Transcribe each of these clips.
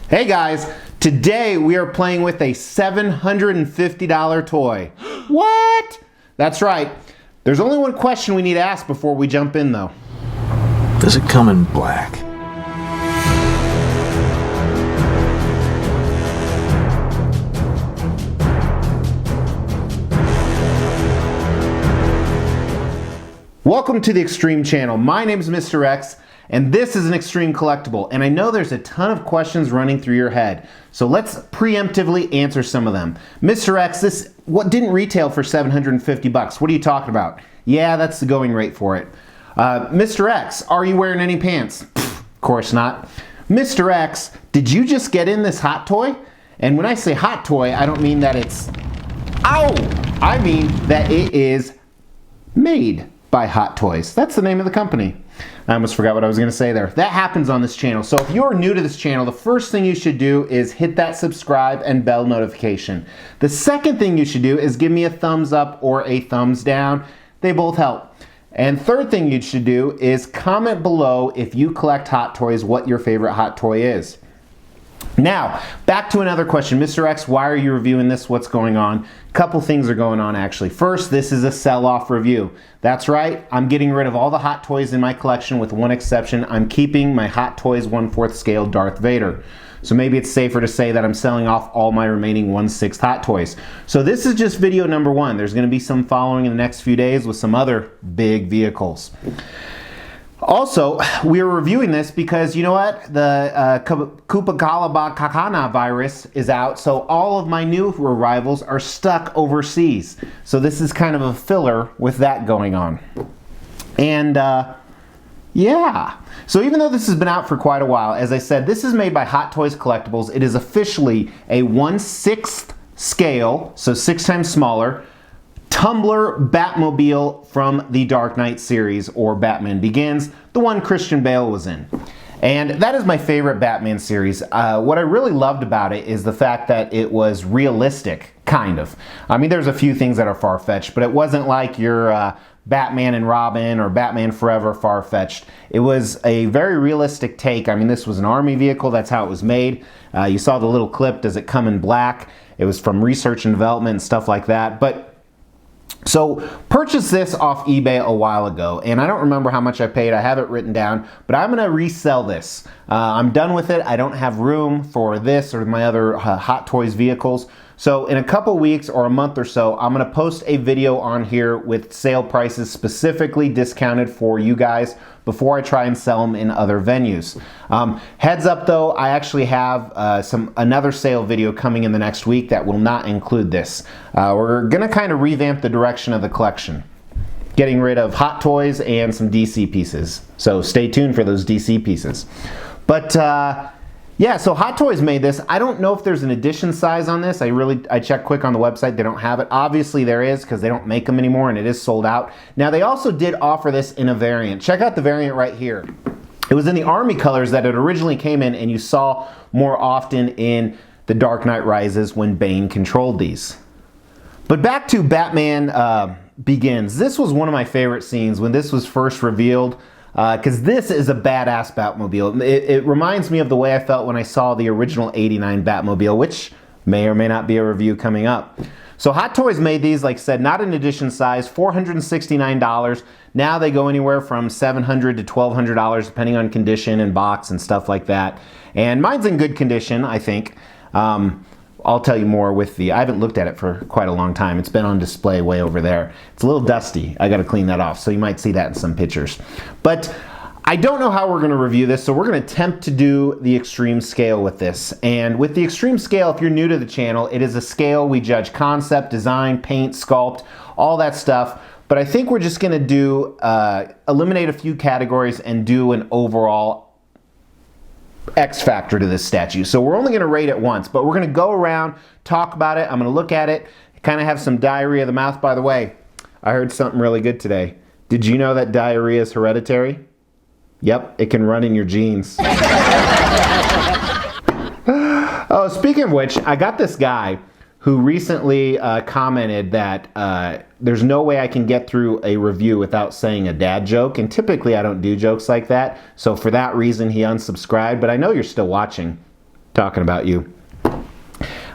Hey guys, today we are playing with a $750 toy. What? That's right. There's only one question we need to ask before we jump in though. Does it come in black? Welcome to the Extreme Channel. My name is Mr. X, and this is an Extreme Collectible. And I know there's a ton of questions running through your head, so let's preemptively answer some of them. Mr. X, what didn't retail for 750 bucks? What are you talking about? Yeah, that's the going rate for it. Mr. X, are you wearing any pants? Pfft, of course not. Mr. X, did you just get in this hot toy? And when I say hot toy, I don't mean that it's... Ow! I mean that it is made by Hot Toys. That's the name of the company. I almost forgot what I was going to say there. That happens on this channel. So if you're new to this channel, the first thing you should do is hit that subscribe and bell notification. The second thing you should do is give me a thumbs up or a thumbs down. They both help. And third thing you should do is comment below if you collect Hot Toys, what your favorite Hot Toy is. Now, back to another question. Mr. X, why are you reviewing this? What's going on? A couple things are going on actually. First, this is a sell-off review. That's right, I'm getting rid of all the Hot Toys in my collection with one exception. I'm keeping my Hot Toys 1/4 scale Darth Vader. So maybe it's safer to say that I'm selling off all my remaining 1/6 Hot Toys. So this is just video number one. There's going to be some following in the next few days with some other big vehicles. Also, we're reviewing this because, you know what, the Kupacabra virus is out, so all of my new arrivals are stuck overseas. So this is kind of a filler with that going on. And yeah, so even though this has been out for quite a while, as I said, this is made by Hot Toys Collectibles. It is officially a 1/6 scale, so 6 times smaller, Tumbler Batmobile from the Dark Knight series, or Batman Begins, the one Christian Bale was in. And that is my favorite Batman series. What I really loved about it is the fact that it was realistic, kind of. I mean, there's a few things that are far-fetched, but it wasn't like your Batman and Robin or Batman Forever far-fetched. It was a very realistic take. I mean, this was an army vehicle. That's how it was made. You saw the little clip, does it come in black? It was from research and development and stuff like that. So purchased this off eBay a while ago, and I don't remember how much I paid. I have it written down, but I'm going to resell this. I'm done with it. I don't have room for this or my other Hot Toys vehicles. So in a couple weeks or a month or so, I'm going to post a video on here with sale prices specifically discounted for you guys before I try and sell them in other venues. Heads up though, I actually have another sale video coming in the next week that will not include this. We're going to kind of revamp the direction of the collection, getting rid of Hot Toys and some DC pieces. So stay tuned for those DC pieces. But yeah, so Hot Toys made this. I don't know if there's an edition size on this. I checked quick on the website. They don't have it. Obviously there is because they don't make them anymore and it is sold out. Now they also did offer this in a variant. Check out the variant right here. It was in the Army colors that it originally came in and you saw more often in The Dark Knight Rises when Bane controlled these. But back to Batman Begins. This was one of my favorite scenes when this was first revealed. Because this is a badass Batmobile. It reminds me of the way I felt when I saw the original '89 Batmobile, which may or may not be a review coming up. So Hot Toys made these, like I said, not an edition size, $469. Now they go anywhere from $700 to $1,200 depending on condition and box and stuff like that. And mine's in good condition, I think. I'll tell you more with I haven't looked at it for quite a long time. It's been on display way over there. It's a little dusty. I got to clean that off, so you might see that in some pictures. But I don't know how we're going to review this, so we're going to attempt to do the extreme scale with this. And with the extreme scale, if you're new to the channel, it is a scale we judge concept, design, paint, sculpt, all that stuff. But I think we're just going to do eliminate a few categories and do an overall X factor to this statue. So we're only going to rate it once, but we're going to go around, talk about it. I'm going to look at it, kind of have some diarrhea of the mouth. By the way, I heard something really good today. Did you know that diarrhea is hereditary? Yep, it can run in your genes. Oh, speaking of which, I got this guy who recently commented that there's no way I can get through a review without saying a dad joke, and typically I don't do jokes like that, so for that reason he unsubscribed, but I know you're still watching. Talking about you.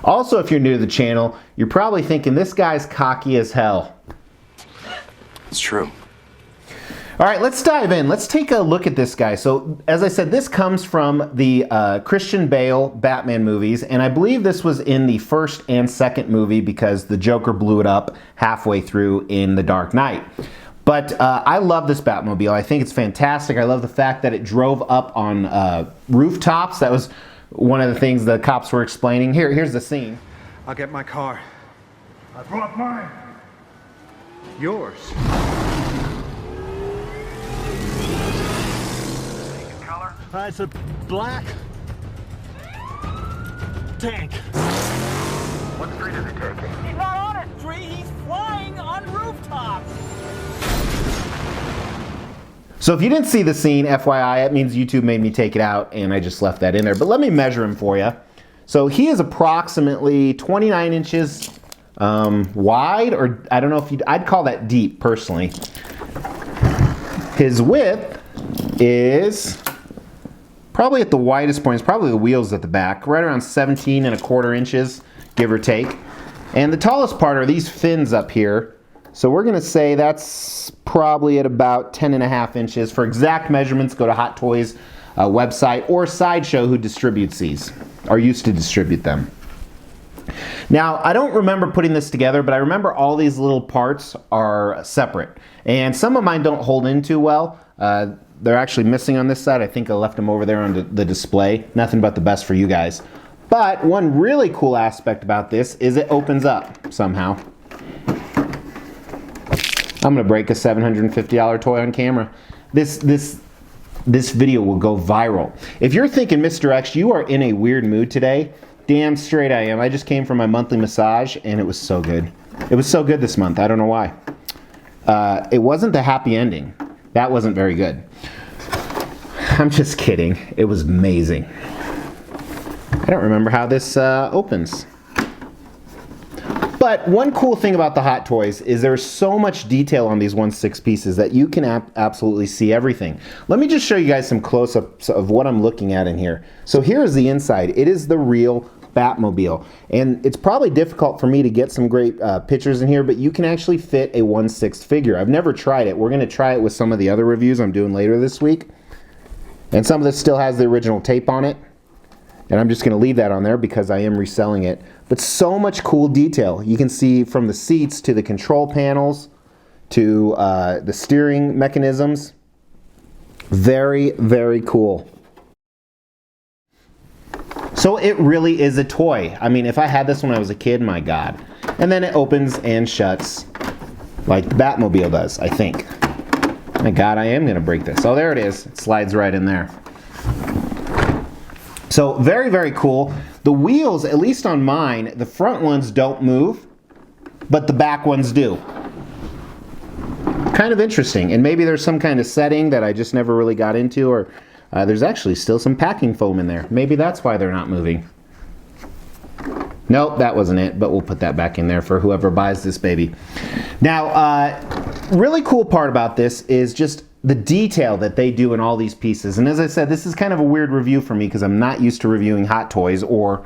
Also, if you're new to the channel, you're probably thinking this guy's cocky as hell. It's true. All right, let's dive in. Let's take a look at this guy. So, as I said, this comes from the Christian Bale Batman movies, and I believe this was in the first and second movie because the Joker blew it up halfway through in The Dark Knight. But I love this Batmobile. I think it's fantastic. I love the fact that it drove up on rooftops. That was one of the things the cops were explaining. Here's the scene. I'll get my car. I brought mine. Yours. It's a black tank. What street is he taking? He's not on a street, he's flying on rooftops. So if you didn't see the scene, FYI, it means YouTube made me take it out and I just left that in there. But let me measure him for you. So he is approximately 29 inches wide, or I don't know if I'd call that deep personally. His width is probably at the widest point, it's probably the wheels at the back, right around 17¼ inches, give or take. And the tallest part are these fins up here. So we're gonna say that's probably at about 10½ inches. For exact measurements, go to Hot Toys website or Sideshow, who distributes these, or used to distribute them. Now, I don't remember putting this together, but I remember all these little parts are separate. And some of mine don't hold in too well. They're actually missing on this side. I think I left them over there on the display. Nothing but the best for you guys. But one really cool aspect about this is it opens up somehow. I'm gonna break a $750 toy on camera. This video will go viral. If you're thinking, Mr. X, you are in a weird mood today, damn straight I am. I just came from my monthly massage and it was so good. It was so good this month. I don't know why. It wasn't the happy ending. That wasn't very good. I'm just kidding. It was amazing. I don't remember how this opens. But one cool thing about the Hot Toys is there's so much detail on these 1/6 pieces that you can absolutely see everything. Let me just show you guys some close-ups of what I'm looking at in here. So here is the inside. It is the real Batmobile. And it's probably difficult for me to get some great pictures in here, but you can actually fit a 1/6 figure. I've never tried it. We're going to try it with some of the other reviews I'm doing later this week. And some of this still has the original tape on it. And I'm just going to leave that on there because I am reselling it. But so much cool detail. You can see from the seats to the control panels to the steering mechanisms. Very, very cool. So it really is a toy. I mean, if I had this when I was a kid, my God. And then it opens and shuts like the Batmobile does, I think. My God, I am going to break this. Oh, there it is. It slides right in there. So very, very cool. The wheels, at least on mine, the front ones don't move, but the back ones do. Kind of interesting. And maybe there's some kind of setting that I just never really got into, or there's actually still some packing foam in there. Maybe that's why they're not moving. Nope, that wasn't it, but we'll put that back in there for whoever buys this baby. Now, really cool part about this is just the detail that they do in all these pieces. And as I said, this is kind of a weird review for me because I'm not used to reviewing Hot Toys or,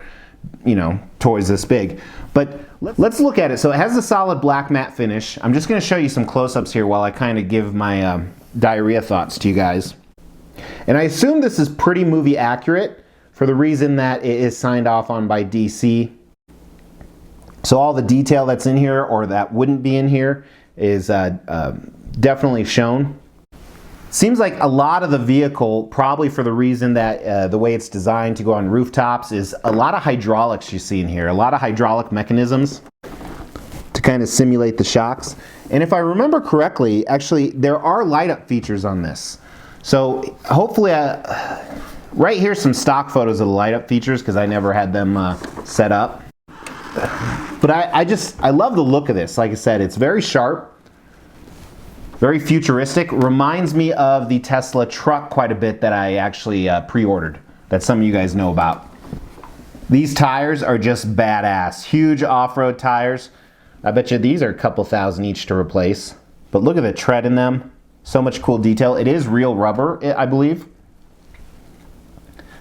you know, toys this big. But let's look at it. So it has a solid black matte finish. I'm just going to show you some close-ups here while I kind of give my diarrhea thoughts to you guys. And I assume this is pretty movie accurate for the reason that it is signed off on by DC. So all the detail that's in here or that wouldn't be in here is definitely shown. Seems like a lot of the vehicle, probably for the reason that the way it's designed to go on rooftops, is a lot of hydraulics you see in here. A lot of hydraulic mechanisms to kind of simulate the shocks. And if I remember correctly, actually there are light up features on this. So hopefully, right here's some stock photos of the light up features because I never had them set up. But I love the look of this. Like I said, it's very sharp. Very futuristic. Reminds me of the Tesla truck quite a bit that I actually pre-ordered, that some of you guys know about. These tires are just badass. Huge off-road tires. I bet you these are a couple thousand each to replace. But look at the tread in them. So much cool detail. It is real rubber, I believe.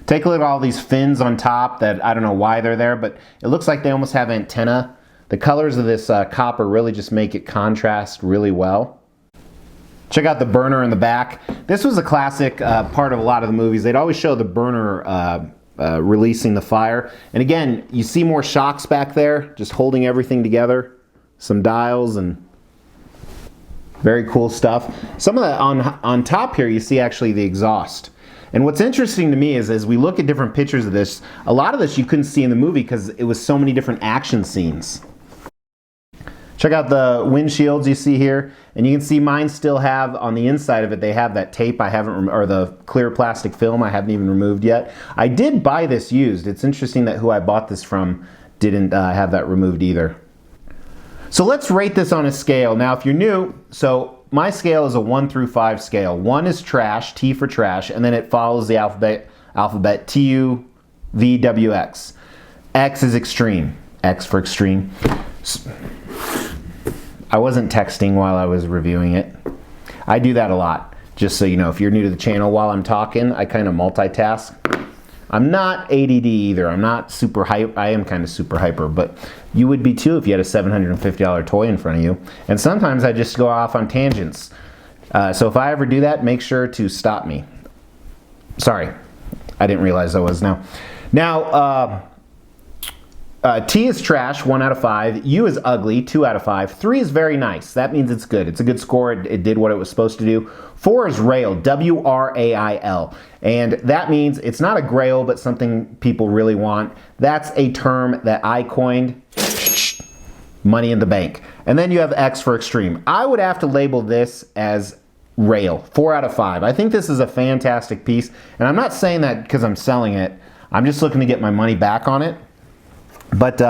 Take a look at all these fins on top that I don't know why they're there, but it looks like they almost have antenna. The colors of this copper really just make it contrast really well. Check out the burner in the back. This was a classic part of a lot of the movies. They'd always show the burner releasing the fire. And again, you see more shocks back there, just holding everything together. Some dials and very cool stuff. Some of that on top here, you see actually the exhaust. And what's interesting to me is as we look at different pictures of this, a lot of this you couldn't see in the movie because it was so many different action scenes. Check out the windshields you see here, and you can see mine still have on the inside of it, they have that tape I haven't, or the clear plastic film I haven't even removed yet. I did buy this used. It's interesting that who I bought this from didn't have that removed either. So let's rate this on a scale. Now if you're new, so my scale is a 1 through 5 scale. 1 is trash, T for trash, and then it follows the alphabet T-U-V-W-X. X is extreme, X for extreme. I wasn't texting while I was reviewing it. I do that a lot. Just so you know, if you're new to the channel, while I'm talking, I kind of multitask. I'm not ADD either. I'm not super hype. I am kind of super hyper, but you would be too if you had a $750 toy in front of you. And sometimes I just go off on tangents. So if I ever do that, make sure to stop me. Sorry, I didn't realize I was now. Now, T is trash, 1 out of 5. U is ugly, 2 out of 5. 3 is very nice. That means it's good. It's a good score. It did what it was supposed to do. 4 is rail, W-R-A-I-L. And that means it's not a grail, but something people really want. That's a term that I coined, money in the bank. And then you have X for extreme. I would have to label this as rail, 4 out of 5. I think this is a fantastic piece. And I'm not saying that because I'm selling it. I'm just looking to get my money back on it. But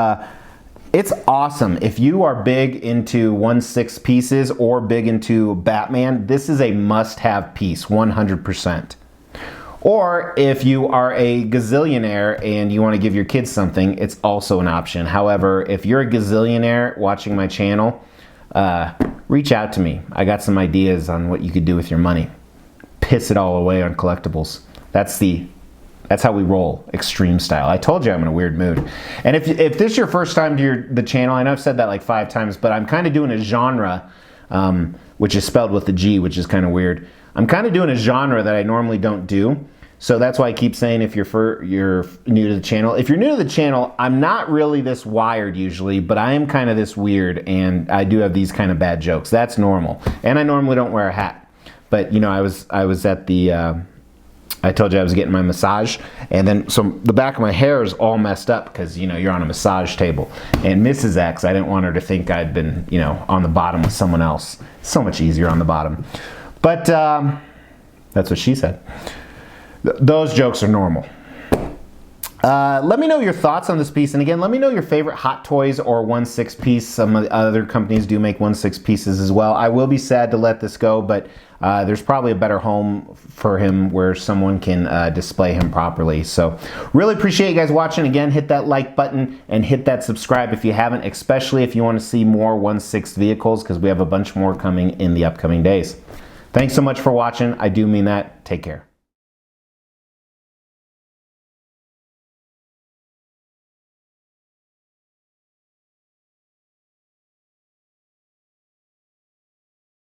it's awesome. If you are big into 1/6 pieces or big into Batman, this is a must-have piece, 100%. Or if you are a gazillionaire and you want to give your kids something, it's also an option. However, if you're a gazillionaire watching my channel, reach out to me. I got some ideas on what you could do with your money. Piss it all away on collectibles. That's how we roll, extreme style. I told you I'm in a weird mood. And if this is your first time to the channel, I know I've said that like 5 times, but I'm kind of doing a genre, which is spelled with a G, which is kind of weird. I'm kind of doing a genre that I normally don't do. So that's why I keep saying if you're new to the channel. If you're new to the channel, I'm not really this wired usually, but I am kind of this weird, and I do have these kind of bad jokes. That's normal. And I normally don't wear a hat. But, you know, I was at the... I told you I was getting my massage, and then so the back of my hair is all messed up because, you know, you're on a massage table. And Mrs. X, I didn't want her to think I'd been, you know, on the bottom with someone else. So much easier on the bottom. But that's what she said. Those jokes are normal. Let me know your thoughts on this piece, and again, let me know your favorite Hot Toys or 1/6 piece. Some of the other companies do make 1/6 pieces as well. I will be sad to let this go, but there's probably a better home for him where someone can display him properly. So really appreciate you guys watching. Again, hit that like button and hit that subscribe if you haven't, especially if you want to see more 1/6 vehicles, because we have a bunch more coming in the upcoming days. Thanks so much for watching. I do mean that. Take care.